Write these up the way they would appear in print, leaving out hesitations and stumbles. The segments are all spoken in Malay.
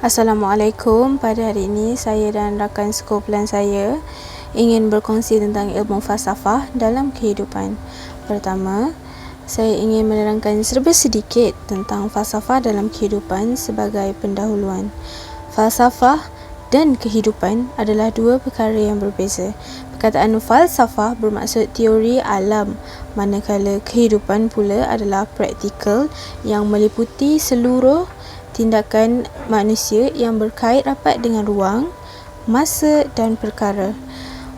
Assalamualaikum. Pada hari ini saya dan rakan sekumpulan saya ingin berkongsi tentang ilmu falsafah dalam kehidupan. Pertama, saya ingin menerangkan serba sedikit tentang falsafah dalam kehidupan sebagai pendahuluan. Falsafah dan kehidupan adalah dua perkara yang berbeza. Perkataan falsafah bermaksud teori alam, manakala kehidupan pula adalah praktikal yang meliputi seluruh tindakan manusia yang berkait rapat dengan ruang, masa dan perkara.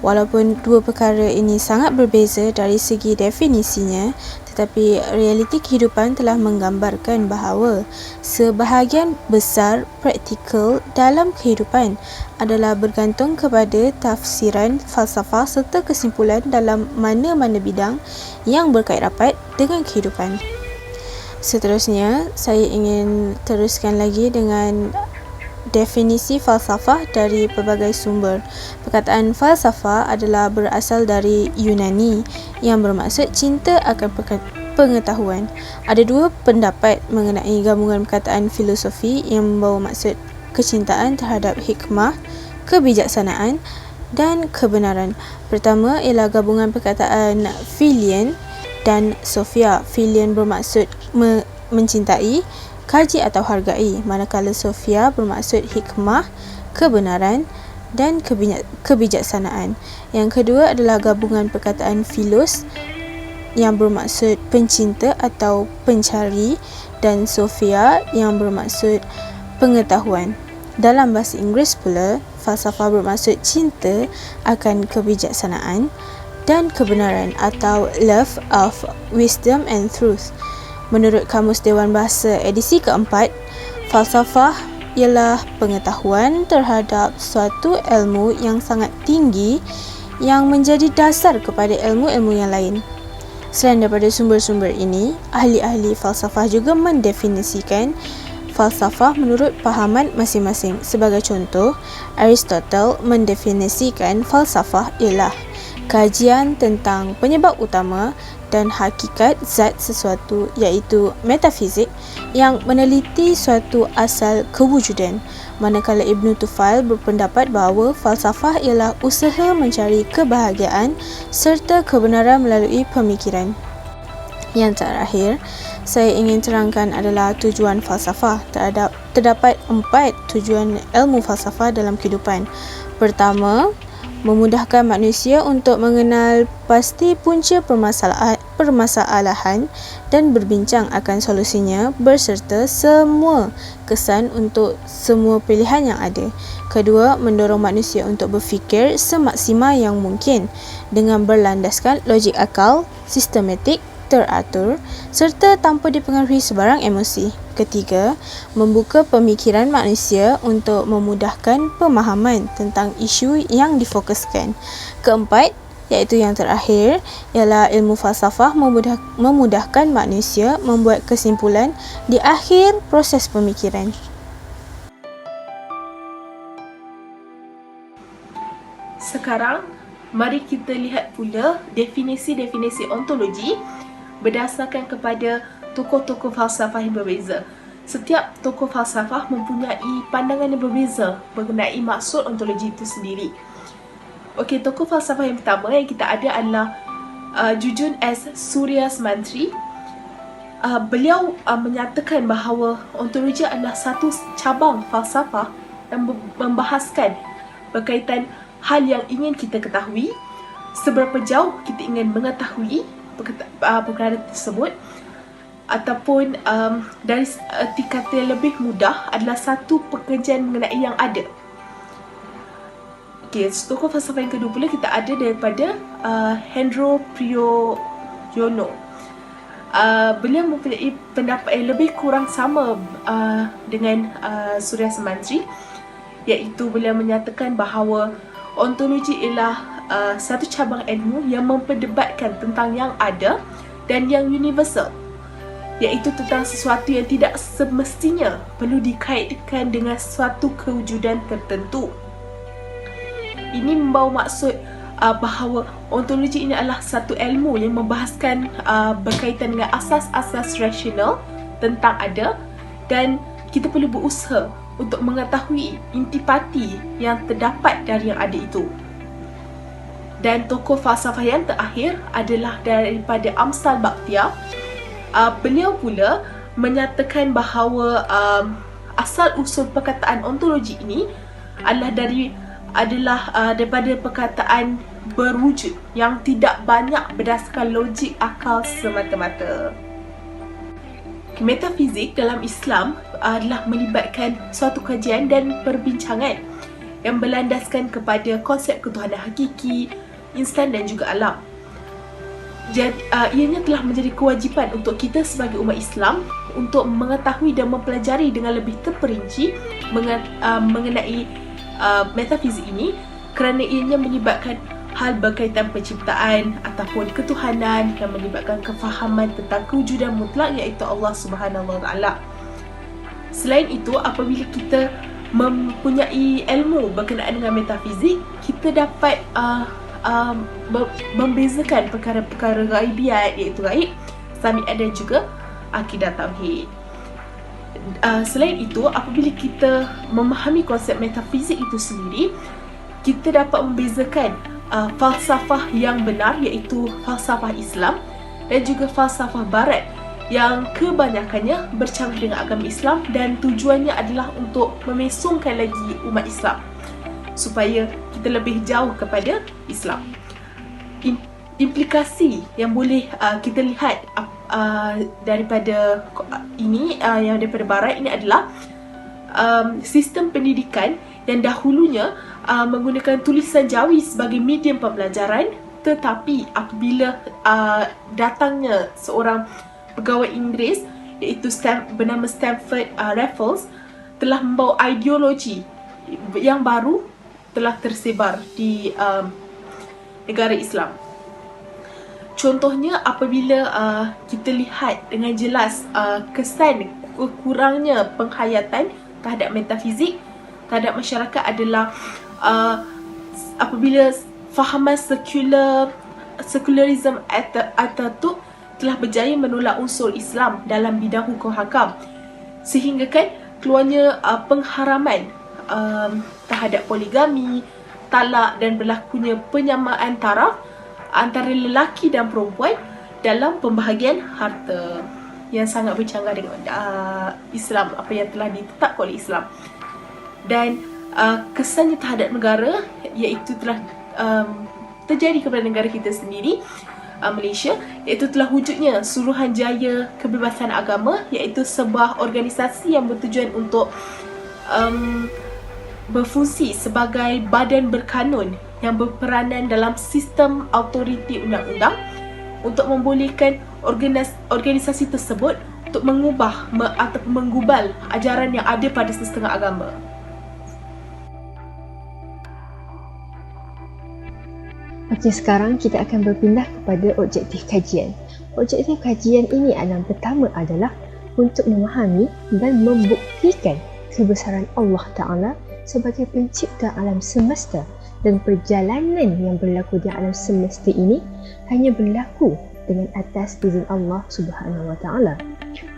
Walaupun dua perkara ini sangat berbeza dari segi definisinya, tetapi realiti kehidupan telah menggambarkan bahawa sebahagian besar praktikal dalam kehidupan adalah bergantung kepada tafsiran falsafah serta kesimpulan dalam mana-mana bidang yang berkait rapat dengan kehidupan. Seterusnya, saya ingin teruskan lagi dengan definisi falsafah dari pelbagai sumber. Perkataan falsafah adalah berasal dari Yunani yang bermaksud cinta akan pengetahuan. Ada dua pendapat mengenai gabungan perkataan filosofi yang membawa maksud kecintaan terhadap hikmah, kebijaksanaan dan kebenaran. Pertama ialah gabungan perkataan philion dan sophia. Philion bermaksud mencintai, kaji atau hargai, manakala sophia bermaksud hikmah, kebenaran dan kebijaksanaan. Yang kedua adalah gabungan perkataan philos yang bermaksud pencinta atau pencari dan sophia yang bermaksud pengetahuan. Dalam bahasa Inggeris pula, falsafah bermaksud cinta akan kebijaksanaan dan kebenaran atau love of wisdom and truth. Menurut Kamus Dewan Bahasa edisi keempat, falsafah ialah pengetahuan terhadap suatu ilmu yang sangat tinggi yang menjadi dasar kepada ilmu-ilmu yang lain. Selain daripada sumber-sumber ini, ahli-ahli falsafah juga mendefinisikan falsafah menurut fahaman masing-masing. Sebagai contoh, Aristotle mendefinisikan falsafah ialah kajian tentang penyebab utama dan hakikat zat sesuatu, iaitu metafizik yang meneliti suatu asal kewujudan. Manakala Ibn Tufail berpendapat bahawa falsafah ialah usaha mencari kebahagiaan serta kebenaran melalui pemikiran. Yang terakhir, saya ingin terangkan adalah tujuan falsafah. Terdapat 4 tujuan ilmu falsafah dalam kehidupan. Pertama, memudahkan manusia untuk mengenal pasti punca permasalahan dan berbincang akan solusinya berserta semua kesan untuk semua pilihan yang ada. Kedua, mendorong manusia untuk berfikir semaksimal yang mungkin dengan berlandaskan logik akal, sistematik, teratur serta tanpa dipengaruhi sebarang emosi. Ketiga, membuka pemikiran manusia untuk memudahkan pemahaman tentang isu yang difokuskan. Keempat, iaitu yang terakhir, ialah ilmu falsafah memudahkan manusia membuat kesimpulan di akhir proses pemikiran. Sekarang, mari kita lihat pula definisi-definisi ontologi berdasarkan kepada tokoh-tokoh falsafah yang berbeza. Setiap tokoh falsafah mempunyai pandangan yang berbeza mengenai maksud ontologi itu sendiri. Okey, tokoh falsafah yang pertama yang kita ada adalah Jujun S. Suryasmantri. Beliau menyatakan bahawa ontologi adalah satu cabang falsafah yang membahaskan berkaitan hal yang ingin kita ketahui, seberapa jauh kita ingin mengetahui perkara tersebut, ataupun dari erti kata yang lebih mudah adalah satu pekerjaan mengenai yang ada. Okey, tokoh falsafah yang kedua pula kita ada daripada Hendro Priyono. Beliau mempunyai pendapat yang lebih kurang sama dengan Suryasmantri, iaitu beliau menyatakan bahawa ontologi ialah satu cabang ilmu yang memperdebatkan tentang yang ada dan yang universal, iaitu tentang sesuatu yang tidak semestinya perlu dikaitkan dengan suatu kewujudan tertentu. Ini membawa maksud bahawa ontologi ini adalah satu ilmu yang membahaskan berkaitan dengan asas-asas rasional tentang ada, dan kita perlu berusaha untuk mengetahui intipati yang terdapat dari yang ada itu. Dan tokoh falsafah yang terakhir adalah daripada Amsal Bakhtiar. Beliau pula menyatakan bahawa asal-usul perkataan ontologi ini adalah daripada perkataan berwujud yang tidak banyak berdasarkan logik akal semata-mata. Metafizik dalam Islam adalah melibatkan suatu kajian dan perbincangan yang berlandaskan kepada konsep ketuhanan hakiki, instan dan juga alam. Jadi, ianya telah menjadi kewajipan untuk kita sebagai umat Islam untuk mengetahui dan mempelajari dengan lebih terperinci mengenai metafizik ini, kerana ianya melibatkan hal berkaitan penciptaan ataupun ketuhanan yang melibatkan kefahaman tentang kewujudan mutlak, iaitu Allah Subhanahu Wa Taala. Selain itu, apabila kita mempunyai ilmu berkenaan dengan metafizik, kita dapat membezakan perkara-perkara ghaibiyat, iaitu gaib, sami'at dan juga akidah tauhid. Selain itu, apabila kita memahami konsep metafizik itu sendiri, kita dapat membezakan falsafah yang benar, iaitu falsafah Islam, dan juga falsafah Barat yang kebanyakannya bercanggah dengan agama Islam dan tujuannya adalah untuk memesongkan lagi umat Islam supaya kita lebih jauh kepada Islam. Implikasi yang boleh kita lihat daripada ini, yang daripada Barat ini adalah sistem pendidikan yang dahulunya menggunakan tulisan Jawi sebagai medium pembelajaran, tetapi apabila datangnya seorang pegawai Inggeris iaitu bernama Stamford Raffles, telah membawa ideologi yang baru telah tersebar di negara Islam. Contohnya, apabila kita lihat dengan jelas kesan kurangnya penghayatan terhadap metafizik terhadap masyarakat adalah apabila fahaman secularism Ataturk telah berjaya menolak unsur Islam dalam bidang hukum hakam, sehingga kan keluarnya pengharaman terhadap poligami, talak dan berlakunya penyamaan taraf antara lelaki dan perempuan dalam pembahagian harta yang sangat bercanggah dengan Islam, apa yang telah ditetapkan oleh Islam. Dan kesannya terhadap negara, iaitu telah terjadi kepada negara kita sendiri, Malaysia, iaitu telah wujudnya Suruhanjaya Kebebasan Agama, iaitu sebuah organisasi yang bertujuan untuk berfungsi sebagai badan berkanun yang berperanan dalam sistem autoriti undang-undang untuk membolehkan organisasi tersebut untuk mengubah atau menggubal ajaran yang ada pada setengah agama. Okey, sekarang kita akan berpindah kepada objektif kajian. Objektif kajian ini pertama adalah untuk memahami dan membuktikan kebesaran Allah Ta'ala sebagai pencipta alam semesta, dan perjalanan yang berlaku di alam semesta ini hanya berlaku dengan atas izin Allah Subhanahu Wa Ta'ala.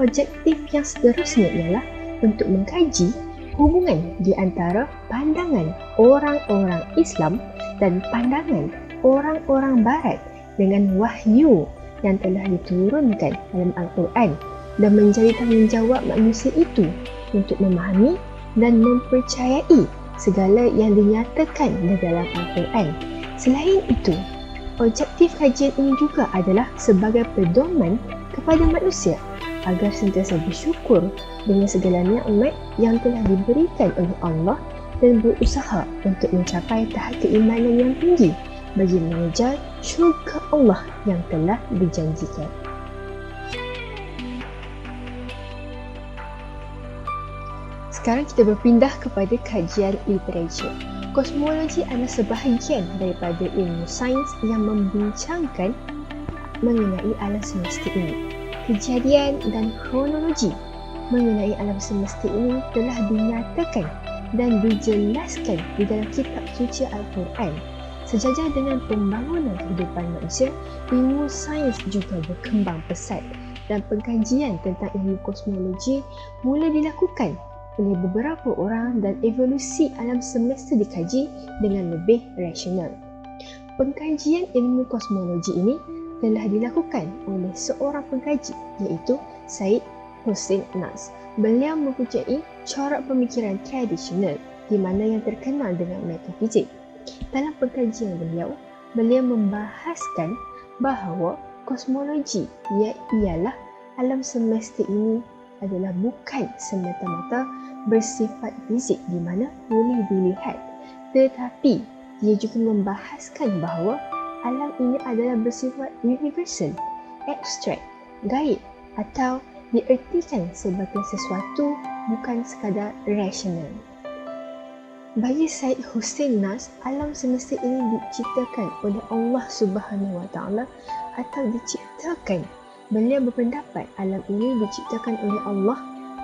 Objektif yang seterusnya ialah untuk mengkaji hubungan di antara pandangan orang-orang Islam dan pandangan orang-orang Barat dengan wahyu yang telah diturunkan dalam Al-Quran, dan menjadi tanggungjawab manusia itu untuk memahami dan mempercayai segala yang dinyatakan di dalam Al-Quran. Selain itu, objektif kajian ini juga adalah sebagai pedoman kepada manusia agar sentiasa bersyukur dengan segala nikmat yang telah diberikan oleh Allah dan berusaha untuk mencapai tahap keimanan yang tinggi bagi mengejar syurga Allah yang telah dijanjikan. Sekarang kita berpindah kepada kajian literatur. Kosmologi adalah sebahagian daripada ilmu sains yang membincangkan mengenai alam semesta ini. Kejadian dan kronologi mengenai alam semesta ini telah dinyatakan dan dijelaskan di dalam kitab suci Al-Quran. Sejajar dengan pembangunan kehidupan manusia, ilmu sains juga berkembang pesat dan pengkajian tentang ilmu kosmologi mula dilakukan oleh beberapa orang dan evolusi alam semesta dikaji dengan lebih rasional. Pengkajian ilmu kosmologi ini telah dilakukan oleh seorang pengkaji iaitu Syed Hussein Nas. Beliau mempunyai corak pemikiran tradisional di mana yang terkenal dengan metafizik. Dalam pengkajian beliau membahaskan bahawa kosmologi ialah alam semesta ini adalah bukan semata-mata bersifat fizik di mana boleh dilihat, tetapi dia juga membahaskan bahawa alam ini adalah bersifat universal, abstrak, gaib atau diertikan sebagai sesuatu bukan sekadar rasional. Bagi Syed Hussein Nas, alam semesta ini diciptakan oleh Allah Subhanahu Wa Taala atau diciptakan. Beliau berpendapat alam ini diciptakan oleh Allah,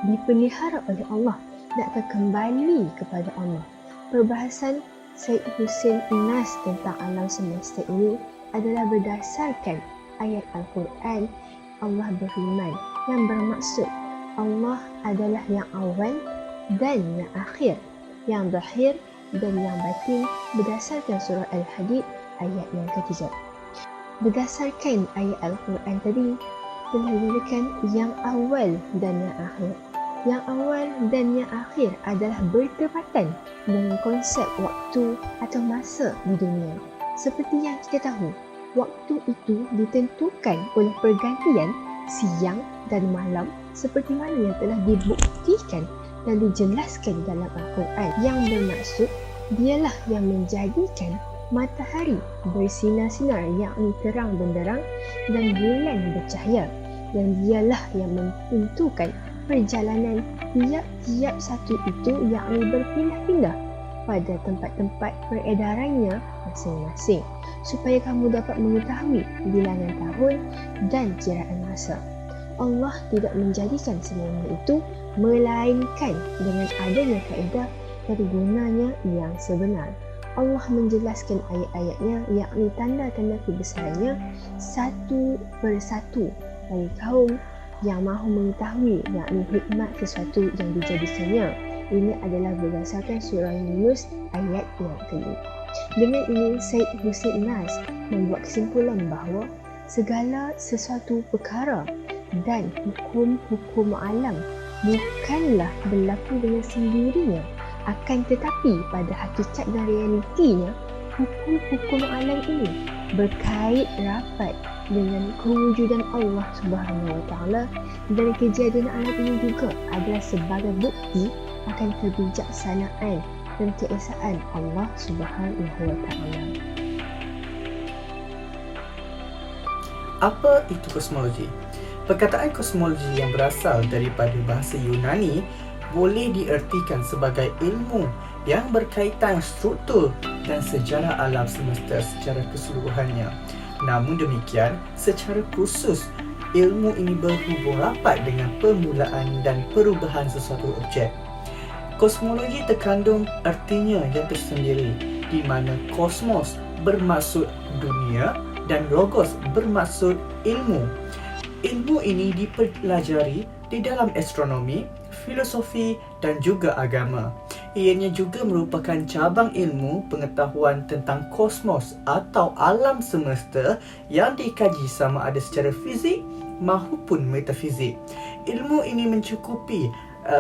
dipelihara oleh Allah dan akan kembali kepada Allah. Perbahasan Syed Hussein Nas tentang alam semesta ini adalah berdasarkan ayat Al-Quran. Allah berfirman yang bermaksud Allah adalah yang awal dan yang akhir, yang zahir dan yang batin berdasarkan surah Al-Hadid ayat yang ketiga. Berdasarkan ayat Al-Quran tadi telah dikatakan yang awal dan yang akhir. Yang awal dan yang akhir adalah bertepatan dengan konsep waktu atau masa di dunia. Seperti yang kita tahu, waktu itu ditentukan oleh pergantian siang dan malam seperti mana yang telah dibuktikan dan dijelaskan dalam Al-Quran, yang bermaksud dialah yang menjadikan matahari bersinar-sinar yakni terang benderang dan bulan bercahaya, dan dialah yang menentukan perjalanan tiap-tiap satu itu yakni berpindah-pindah pada tempat-tempat peredarannya masing-masing supaya kamu dapat mengetahui bilangan tahun dan kiraan masa. Allah tidak menjadikan semuanya itu melainkan dengan adanya kaedah dan gunanya yang sebenar. Allah menjelaskan ayat-ayatnya yakni tanda-tanda kebesarannya satu persatu bagi kaum yang mahu mengetahui yakni hikmat sesuatu yang dijadikannya. Ini adalah berdasarkan surah Yunus ayat yang kelima. Dengan ini Syed Hussein Nas membuat kesimpulan bahawa segala sesuatu perkara dan hukum-hukum alam bukanlah berlaku dengan sendirinya, akan tetapi pada hakikat dan realitinya hukum-hukum alam ini berkait rapat dengan kewujudan Allah Subhanahu Wa Taala, dan kejadian alam ini juga adalah sebagai bukti akan kebijaksanaan dan keesaan Allah Subhanahu Wa Taala. Apa itu kosmologi? Perkataan kosmologi yang berasal daripada bahasa Yunani boleh diertikan sebagai ilmu yang berkaitan struktur dan sejarah alam semesta secara keseluruhannya. Namun demikian, secara khusus, ilmu ini berhubung rapat dengan permulaan dan perubahan sesuatu objek. Kosmologi terkandung artinya yang tersendiri, di mana kosmos bermaksud dunia dan logos bermaksud ilmu. Ilmu ini dipelajari di dalam astronomi, filosofi dan juga agama. Ianya juga merupakan cabang ilmu pengetahuan tentang kosmos atau alam semesta yang dikaji sama ada secara fizik maupun metafizik. Ilmu ini mencukupi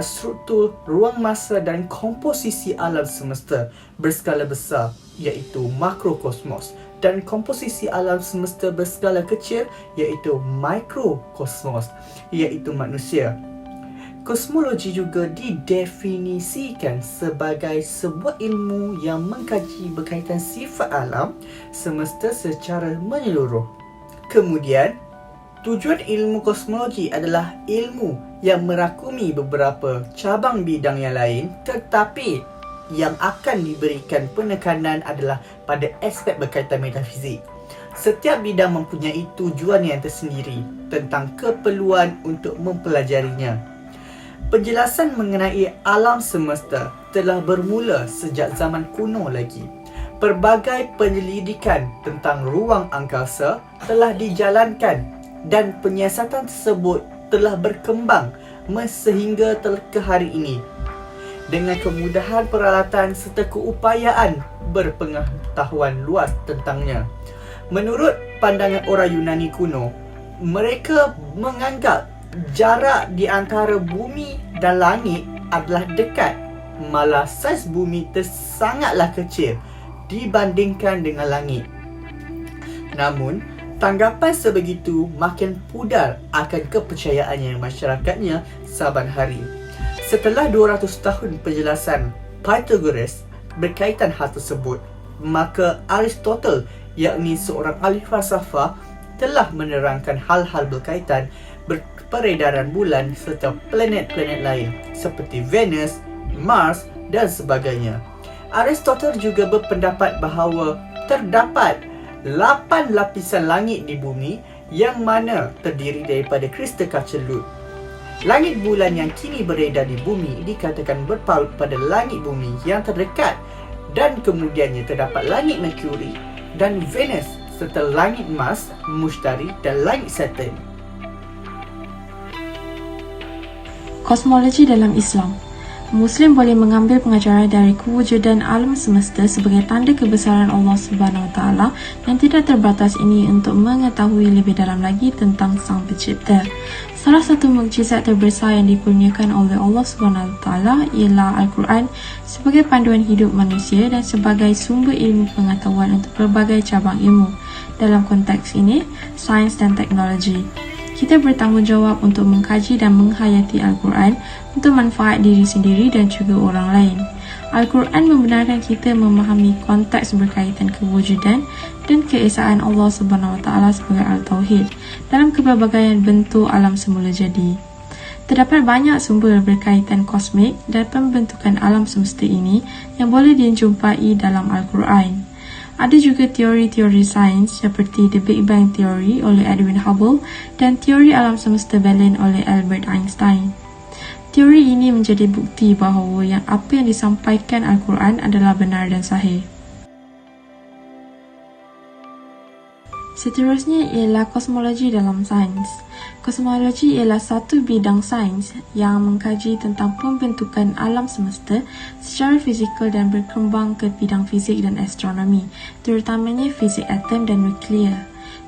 struktur, ruang masa dan komposisi alam semesta berskala besar iaitu makrokosmos, dan komposisi alam semesta berskala kecil iaitu mikrokosmos iaitu manusia. Kosmologi juga didefinisikan sebagai sebuah ilmu yang mengkaji berkaitan sifat alam semesta secara menyeluruh. Kemudian, tujuan ilmu kosmologi adalah ilmu yang merakumi beberapa cabang bidang yang lain, tetapi yang akan diberikan penekanan adalah pada aspek berkaitan metafizik. Setiap bidang mempunyai tujuan yang tersendiri tentang keperluan untuk mempelajarinya. Penjelasan mengenai alam semesta telah bermula sejak zaman kuno lagi. Pelbagai penyelidikan tentang ruang angkasa telah dijalankan dan penyiasatan tersebut telah berkembang sehingga ke hari ini. dengan kemudahan peralatan serta keupayaan berpengetahuan luas tentangnya. Menurut pandangan orang Yunani kuno, mereka menganggap jarak di antara bumi dan langit adalah dekat, malah saiz bumi sangatlah kecil dibandingkan dengan langit. Namun, tanggapan sebegitu makin pudar akan kepercayaannya masyarakatnya saban hari. Setelah 200 tahun penjelasan Pythagoras berkaitan hal tersebut, maka Aristotle, yakni seorang ahli falsafah, telah menerangkan hal-hal berkaitan peredaran bulan serta planet-planet lain seperti Venus, Mars dan sebagainya. Aristotle juga berpendapat bahawa terdapat 8 lapisan langit di bumi yang mana terdiri daripada kristal kaca Lut. Langit bulan yang kini beredar di bumi dikatakan berpaut pada langit bumi yang terdekat, dan kemudiannya terdapat langit Mercury dan Venus serta langit Mars, Mushtari dan langit Saturn. Kosmologi dalam Islam. Muslim boleh mengambil pengajaran dari kewujudan alam semesta sebagai tanda kebesaran Allah Subhanahu Wa Taala yang tidak terbatas ini untuk mengetahui lebih dalam lagi tentang Sang Pencipta. Salah satu mukjizat terbesar yang dikurniakan oleh Allah Subhanahu Wa Taala ialah Al-Quran sebagai panduan hidup manusia dan sebagai sumber ilmu pengetahuan untuk pelbagai cabang ilmu. Dalam konteks ini, sains dan teknologi. Kita bertanggungjawab untuk mengkaji dan menghayati Al-Quran untuk manfaat diri sendiri dan juga orang lain. Al-Quran membenarkan kita memahami konteks berkaitan kewujudan dan keesaan Allah Subhanahu Wa Taala sebagai Al-Tauhid dalam kepelbagaian bentuk alam semula jadi. Terdapat banyak sumber berkaitan kosmik dan pembentukan alam semesta ini yang boleh dijumpai dalam Al-Quran. Ada juga teori-teori sains seperti The Big Bang Theory oleh Edwin Hubble dan teori alam semesta belen oleh Albert Einstein. Teori ini menjadi bukti bahawa apa yang disampaikan Al-Quran adalah benar dan sahih. Seterusnya ialah kosmologi dalam sains. Kosmologi ialah satu bidang sains yang mengkaji tentang pembentukan alam semesta secara fizikal dan berkembang ke bidang fizik dan astronomi, terutamanya fizik atom dan nuklear.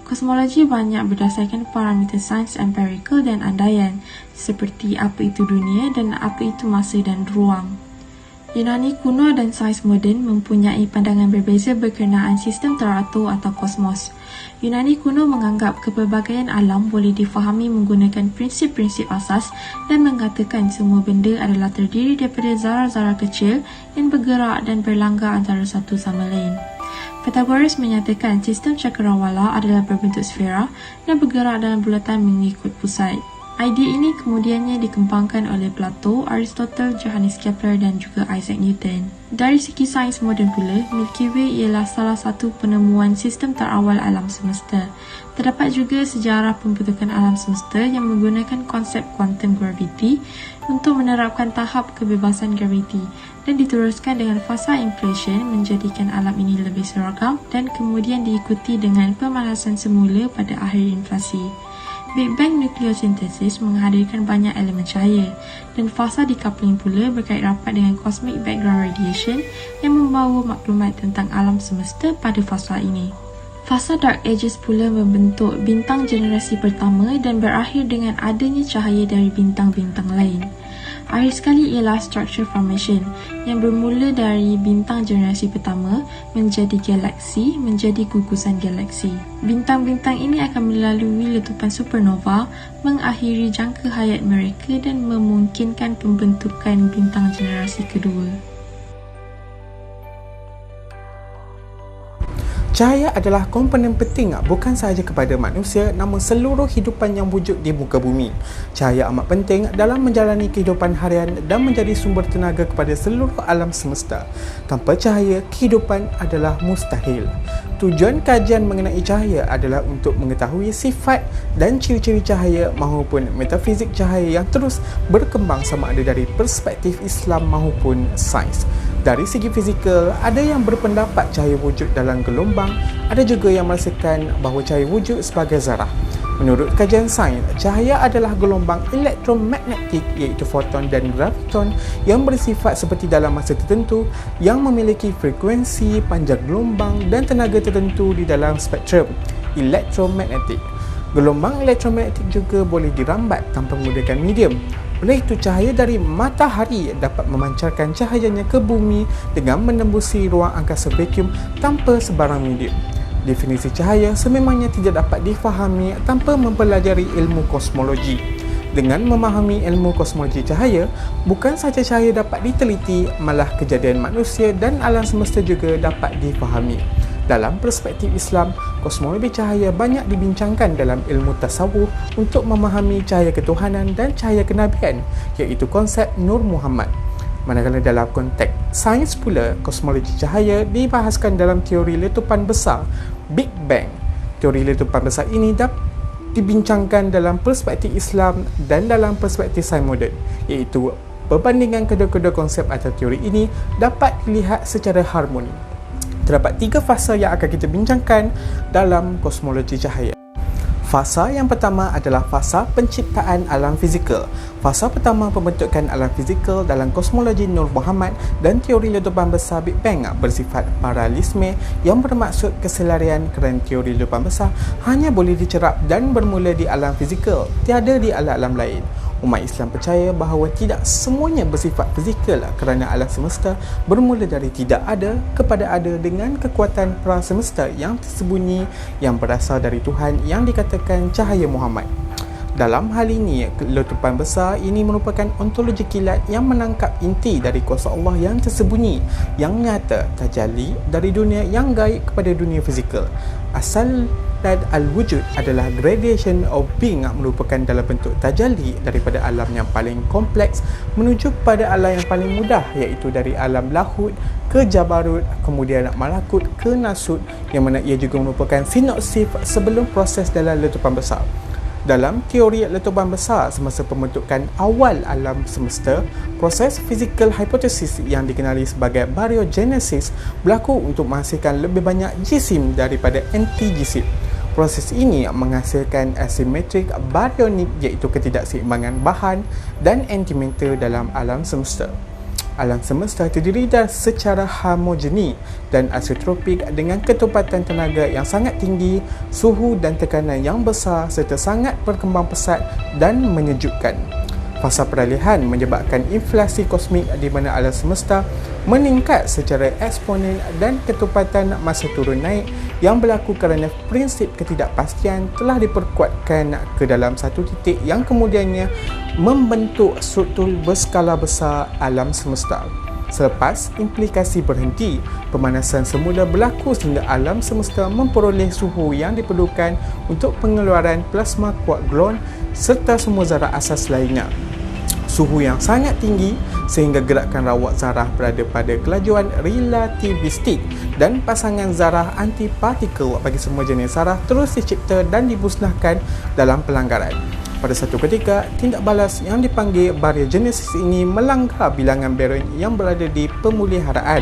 Kosmologi banyak berdasarkan parameter sains empirikal dan andaian, seperti apa itu dunia dan apa itu masa dan ruang. Yunani kuno dan sains moden mempunyai pandangan berbeza berkenaan sistem teratur atau kosmos. Yunani kuno menganggap kepelbagaian alam boleh difahami menggunakan prinsip-prinsip asas dan mengatakan semua benda adalah terdiri daripada zarah-zarah kecil yang bergerak dan berlanggar antara satu sama lain. Pythagoras menyatakan sistem cakrawala adalah berbentuk sfera dan bergerak dalam bulatan mengikut pusat. Idea ini kemudiannya dikembangkan oleh Plato, Aristotle, Johannes Kepler dan juga Isaac Newton. Dari segi sains moden pula, Milky Way ialah salah satu penemuan sistem terawal alam semesta. Terdapat juga sejarah pembentukan alam semesta yang menggunakan konsep quantum gravity untuk menerapkan tahap kebebasan graviti dan diteruskan dengan fasa inflation menjadikan alam ini lebih seragam dan kemudian diikuti dengan pemanasan semula pada akhir inflasi. Big Bang nucleosynthesis menghadirkan banyak elemen cahaya dan fasa decoupling pula berkait rapat dengan cosmic background radiation yang membawa maklumat tentang alam semesta pada fasa ini. Fasa Dark Ages pula membentuk bintang generasi pertama dan berakhir dengan adanya cahaya dari bintang-bintang lain. Akhir sekali ialah structure formation yang bermula dari bintang generasi pertama menjadi galaksi menjadi gugusan galaksi. Bintang-bintang ini akan melalui letupan supernova mengakhiri jangka hayat mereka dan memungkinkan pembentukan bintang generasi kedua. Cahaya adalah komponen penting bukan sahaja kepada manusia namun seluruh hidupan yang wujud di muka bumi. Cahaya amat penting dalam menjalani kehidupan harian dan menjadi sumber tenaga kepada seluruh alam semesta. Tanpa cahaya, kehidupan adalah mustahil. Tujuan kajian mengenai cahaya adalah untuk mengetahui sifat dan ciri-ciri cahaya maupun metafizik cahaya yang terus berkembang sama ada dari perspektif Islam maupun sains. Dari segi fizikal, ada yang berpendapat cahaya wujud dalam gelombang, ada juga yang merasakan bahawa cahaya wujud sebagai zarah. Menurut kajian sains, cahaya adalah gelombang elektromagnetik iaitu foton dan graviton yang bersifat seperti dalam masa tertentu yang memiliki frekuensi, panjang gelombang dan tenaga tertentu di dalam spektrum elektromagnetik. Gelombang elektromagnetik juga boleh dirambat tanpa menggunakan medium. Oleh itu, cahaya dari matahari dapat memancarkan cahayanya ke bumi dengan menembusi ruang angkasa vacuum tanpa sebarang medium. Definisi cahaya sememangnya tidak dapat difahami tanpa mempelajari ilmu kosmologi. Dengan memahami ilmu kosmologi cahaya, bukan sahaja cahaya dapat diteliti, malah kejadian manusia dan alam semesta juga dapat difahami. Dalam perspektif Islam, kosmologi cahaya banyak dibincangkan dalam ilmu tasawuf untuk memahami cahaya ketuhanan dan cahaya kenabian, iaitu konsep Nur Muhammad. Manakala dalam konteks sains pula, kosmologi cahaya dibahaskan dalam teori letupan besar Big Bang. Teori letupan besar ini dibincangkan dalam perspektif Islam dan dalam perspektif sains moden, iaitu perbandingan kedua-kedua konsep atau teori ini dapat dilihat secara harmoni. Terdapat 3 fasa yang akan kita bincangkan dalam kosmologi cahaya. Fasa yang pertama adalah fasa penciptaan alam fizikal. Fasa pertama pembentukan alam fizikal dalam kosmologi Nur Muhammad dan teori letupan besar Big Bang bersifat paralelisme yang bermaksud keselarian kerana teori letupan besar hanya boleh dicerap dan bermula di alam fizikal, tiada di alam-alam lain. Umat Islam percaya bahawa tidak semuanya bersifat fizikal kerana alam semesta bermula dari tidak ada kepada ada dengan kekuatan prasemesta yang tersembunyi yang berasal dari Tuhan yang dikatakan cahaya Muhammad. Dalam hal ini, letupan besar ini merupakan ontologi kilat yang menangkap inti dari kuasa Allah yang tersembunyi, yang nyata, tajalli dari dunia yang gaib kepada dunia fizikal. Asal dan al-wujud adalah gradation of being, merupakan dalam bentuk tajalli daripada alam yang paling kompleks menuju kepada alam yang paling mudah, iaitu dari alam lahud ke jabarut, kemudian malakut ke nasut, yang mana ia juga merupakan sinopsis sebelum proses dalam letupan besar. Dalam teori letupan besar semasa pembentukan awal alam semesta, proses physical hypothesis yang dikenali sebagai baryogenesis berlaku untuk menghasilkan lebih banyak jisim daripada anti-jisim. Proses ini menghasilkan asymmetric baryonic, iaitu ketidakseimbangan bahan dan antimatter dalam alam semesta. Alam semesta terdiri dari secara homogeni dan isotropik dengan ketepatan tenaga yang sangat tinggi, suhu dan tekanan yang besar serta sangat berkembang pesat dan menyejukkan. Fasa peralihan menyebabkan inflasi kosmik di mana alam semesta meningkat secara eksponen dan ketepatan masa turun naik yang berlaku kerana prinsip ketidakpastian telah diperkuatkan ke dalam satu titik yang kemudiannya membentuk struktur berskala besar alam semesta. Selepas implikasi berhenti, pemanasan semula berlaku sehingga alam semesta memperoleh suhu yang diperlukan untuk pengeluaran plasma kuat gluon serta semua zarah asas lainnya. Suhu yang sangat tinggi sehingga gerakan rawat zarah berada pada kelajuan relativistik dan pasangan zarah antipartikel bagi semua jenis zarah terus dicipta dan dimusnahkan dalam pelanggaran. Pada satu ketika, tindak balas yang dipanggil baryogenesis ini melanggar bilangan baryon yang berada di pemuliharaan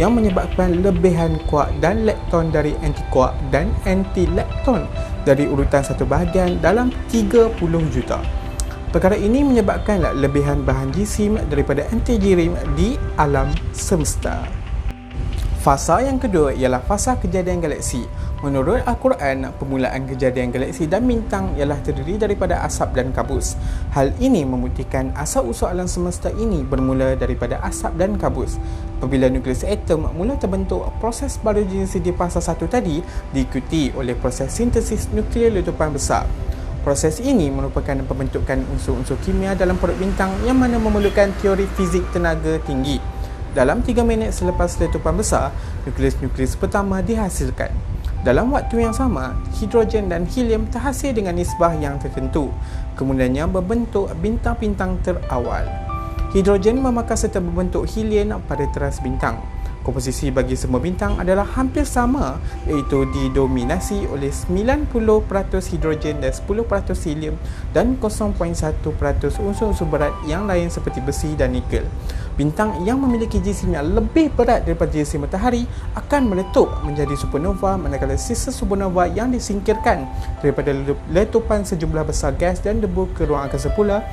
yang menyebabkan lebihan kuat dan lepton dari anti-kuat dan anti-lepton dari urutan 1 bahagian dalam 30 juta. Perkara ini menyebabkan lebihan bahan jisim daripada antijirim di alam semesta. Fasa yang kedua ialah fasa kejadian galaksi. Menurut Al-Quran, permulaan kejadian galaksi dan bintang ialah terdiri daripada asap dan kabus. Hal ini membuktikan asal-usul alam semesta ini bermula daripada asap dan kabus. Apabila nukleus atom mula terbentuk, proses baryogenesis di fasa 1 tadi diikuti oleh proses sintesis nuklear letupan besar. Proses ini merupakan pembentukan unsur-unsur kimia dalam perut bintang yang mana memerlukan teori fizik tenaga tinggi. Dalam 3 minit selepas letupan besar, nukleus pertama dihasilkan. Dalam waktu yang sama, hidrogen dan helium terhasil dengan nisbah yang tertentu. Kemudiannya berbentuk bintang-bintang terawal. Hidrogen memakan serta berbentuk helium pada teras bintang. Komposisi bagi semua bintang adalah hampir sama, iaitu didominasi oleh 90% hidrogen dan 10% helium dan 0.1% unsur-unsur berat yang lain seperti besi dan nikel. Bintang yang memiliki jisim yang lebih berat daripada jisim matahari akan meletup menjadi supernova, manakala sisa supernova yang disingkirkan daripada letupan sejumlah besar gas dan debu ke ruang angkasa pula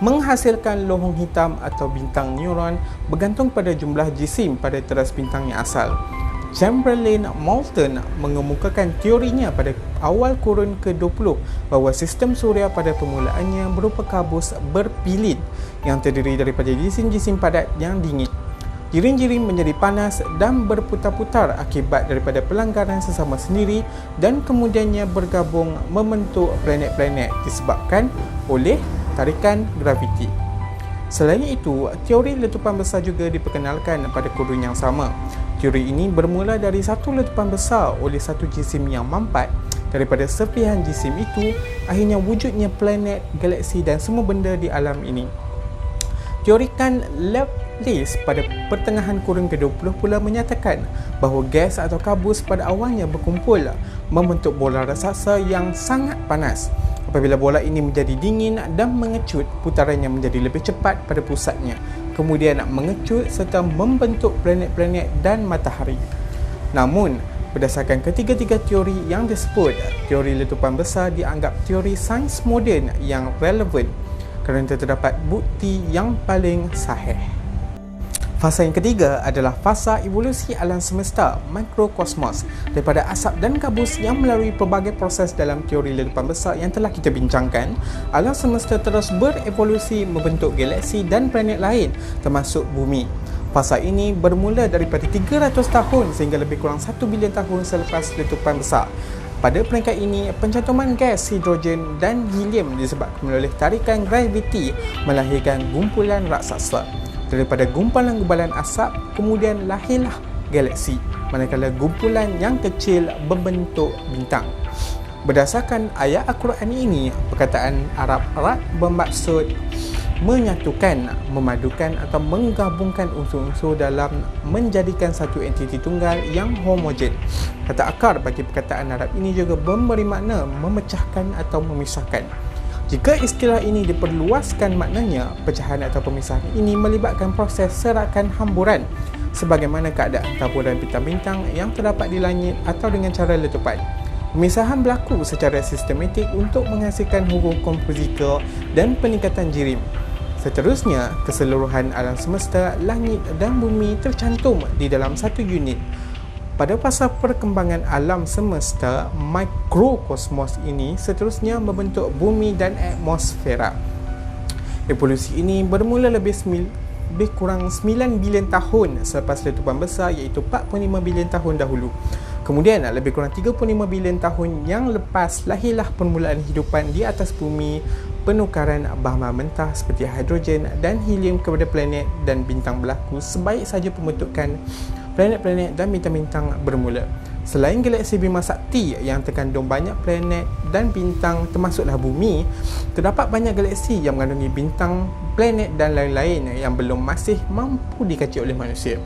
menghasilkan lohong hitam atau bintang neuron bergantung pada jumlah jisim pada teras bintang yang asal. Chamberlain Moulton mengemukakan teorinya pada awal kurun ke-20 bahawa sistem suria pada permulaannya berupa kabus berpilin yang terdiri daripada jisim-jisim padat yang dingin. Jirim-jirim menjadi panas dan berputar-putar akibat daripada pelanggaran sesama sendiri dan kemudiannya bergabung membentuk planet-planet disebabkan oleh tarikan graviti. Selain itu, teori letupan besar juga diperkenalkan pada kurun yang sama. Teori ini bermula dari satu letupan besar oleh satu jisim yang mampat. Daripada serpihan jisim itu, akhirnya wujudnya planet, galaksi dan semua benda di alam ini. Teorikan Laplace pada pertengahan kurun ke-20 pula menyatakan bahawa gas atau kabus pada awalnya berkumpul membentuk bola raksasa yang sangat panas. Apabila bola ini menjadi dingin dan mengecut, putarannya menjadi lebih cepat pada pusatnya, kemudian mengecut serta membentuk planet-planet dan matahari. Namun, berdasarkan ketiga-tiga teori yang disebut, teori letupan besar dianggap teori sains moden yang relevan kerana terdapat bukti yang paling sahih. Fasa yang ketiga adalah fasa evolusi alam semesta, mikrokosmos, daripada asap dan kabus yang melalui pelbagai proses dalam teori letupan besar yang telah kita bincangkan. Alam semesta terus berevolusi membentuk galaksi dan planet lain termasuk bumi. Fasa ini bermula daripada 300 tahun sehingga lebih kurang 1 bilion tahun selepas letupan besar. Pada peringkat ini, pencantuman gas hidrogen dan helium disebabkan oleh tarikan graviti melahirkan gumpulan raksasa. Daripada gumpalan-gumpalan asap, kemudian lahirlah galaksi, manakala gumpulan yang kecil berbentuk bintang. Berdasarkan ayat Al-Quran ini, perkataan Arab erat bermaksud menyatukan, memadukan atau menggabungkan unsur-unsur dalam menjadikan satu entiti tunggal yang homogen. Kata akar bagi perkataan Arab ini juga memberi makna memecahkan atau memisahkan. Jika istilah ini diperluaskan, maknanya pecahan atau pemisahan ini melibatkan proses serakan hamburan sebagaimana keadaan taburan bintang-bintang yang terdapat di langit atau dengan cara letupan. Pemisahan berlaku secara sistematik untuk menghasilkan hukum fizikal dan peningkatan jirim. Seterusnya, keseluruhan alam semesta, langit dan bumi tercantum di dalam satu unit. Pada fasa perkembangan alam semesta, mikrokosmos ini seterusnya membentuk bumi dan atmosfera. Evolusi ini bermula lebih kurang 9 bilion tahun selepas letupan besar, iaitu 45 bilion tahun dahulu. Kemudian lebih kurang 35 bilion tahun yang lepas lahirlah permulaan hidupan di atas bumi, penukaran bahan mentah seperti hidrogen dan helium kepada planet dan bintang berlaku sebaik saja pembentukan planet-planet dan bintang-bintang bermula. Selain galaksi Bima Sakti yang terkandung banyak planet dan bintang termasuklah bumi, terdapat banyak galaksi yang mengandungi bintang, planet dan lain-lain yang belum masih mampu dikaji oleh manusia.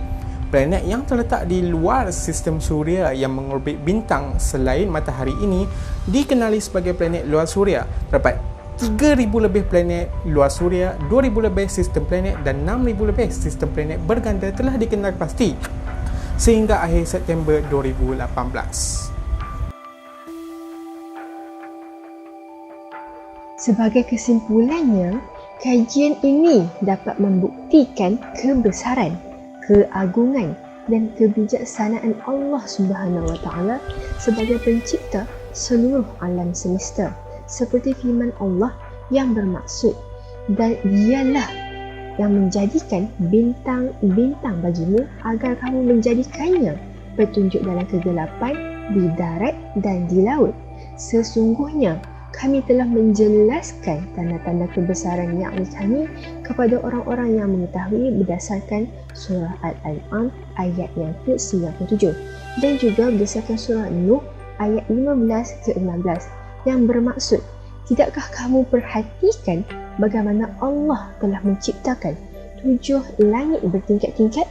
Planet yang terletak di luar sistem suria yang mengorbit bintang selain matahari ini dikenali sebagai planet luar suria. Terdapat 3,000 lebih planet luar suria, 2,000 lebih sistem planet dan 6,000 lebih sistem planet berganda telah dikenal pasti sehingga akhir September 2018. Sebagai kesimpulannya, kajian ini dapat membuktikan kebesaran, keagungan dan kebijaksanaan Allah Subhanahu Wa Taala sebagai pencipta seluruh alam semesta, seperti firman Allah yang bermaksud, dan dialah yang menjadikan bintang-bintang bagimu agar kamu menjadikannya petunjuk dalam kegelapan di darat dan di laut. Sesungguhnya kami telah menjelaskan tanda-tanda kebesaran nikmat kami kepada orang-orang yang mengetahui berdasarkan surah Al-An'am ayat yang ke-97 dan juga berdasarkan surah Nuh ayat 15 ke 16 yang bermaksud, tidakkah kamu perhatikan bagaimana Allah telah menciptakan 7 langit bertingkat-tingkat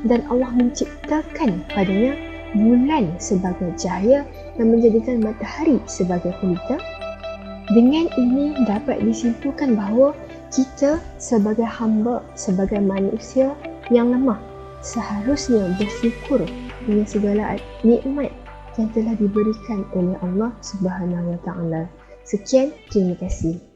dan Allah menciptakan padanya bulan sebagai cahaya dan menjadikan matahari sebagai pelita. Dengan ini dapat disimpulkan bahawa kita sebagai hamba, sebagai manusia yang lemah, seharusnya bersyukur dengan segala nikmat yang telah diberikan oleh Allah Subhanahu Wa Taala. Sekian, terima kasih.